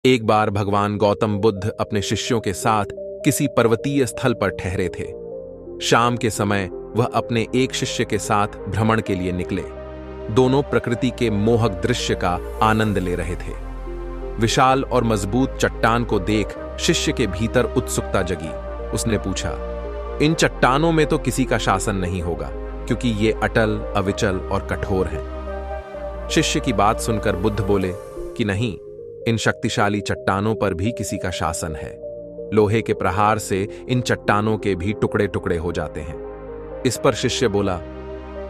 एक बार भगवान गौतम बुद्ध अपने शिष्यों के साथ किसी पर्वतीय स्थल पर ठहरे थे। शाम के समय वह अपने एक शिष्य के साथ भ्रमण के लिए निकले। दोनों प्रकृति के मोहक दृश्य का आनंद ले रहे थे। विशाल और मजबूत चट्टान को देख शिष्य के भीतर उत्सुकता जगी। उसने पूछा, इन चट्टानों में तो किसी का शासन नहीं होगा, क्योंकि ये अटल, अविचल और कठोर हैं। शिष्य की बात सुनकर बुद्ध बोले कि नहीं, इन शक्तिशाली चट्टानों पर भी किसी का शासन है। लोहे के प्रहार से इन चट्टानों के भी टुकड़े टुकड़े हो जाते हैं। इस पर शिष्य बोला,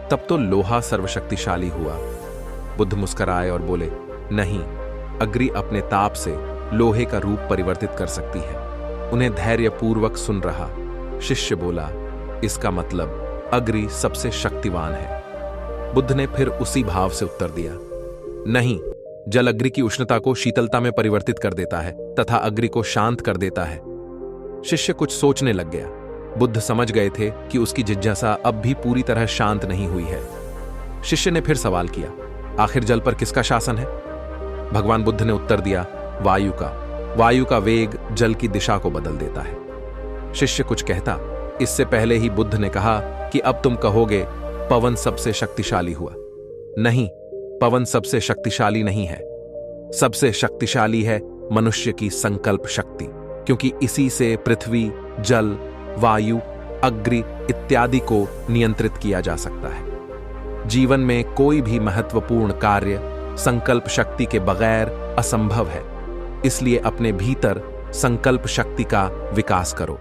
तब तो लोहा सर्वशक्तिशाली हुआ। बुद्ध मुस्कुराए और बोले, नहीं, अग्नि अपने ताप से लोहे का रूप परिवर्तित कर सकती है। उन्हें धैर्यपूर्वक सुन रहा। शिष्य बोला, इसका मतलब अग्नि सबसे शक्तिवान है। बुद्ध ने फिर उसी भाव से उत्तर दिया, नहीं, जल अग्नि की उष्णता को शीतलता में परिवर्तित कर देता है तथा अग्नि को शांत कर देता है। शिष्य कुछ सोचने लग गया। बुद्ध समझ गए थे कि उसकी जिज्ञासा अब भी पूरी तरह शांत नहीं हुई है। शिष्य ने फिर सवाल किया, आखिर जल पर किसका शासन है? भगवान बुद्ध ने उत्तर दिया, वायु का। वायु का वेग जल की दिशा को बदल देता है। शिष्य कुछ कहता, इससे पहले ही बुद्ध ने कहा कि अब तुम कहोगे पवन सबसे शक्तिशाली हुआ। नहीं, पवन सबसे शक्तिशाली नहीं है। सबसे शक्तिशाली है मनुष्य की संकल्प शक्ति, क्योंकि इसी से पृथ्वी, जल, वायु, अग्नि इत्यादि को नियंत्रित किया जा सकता है। जीवन में कोई भी महत्वपूर्ण कार्य संकल्प शक्ति के बगैर असंभव है। इसलिए अपने भीतर संकल्प शक्ति का विकास करो।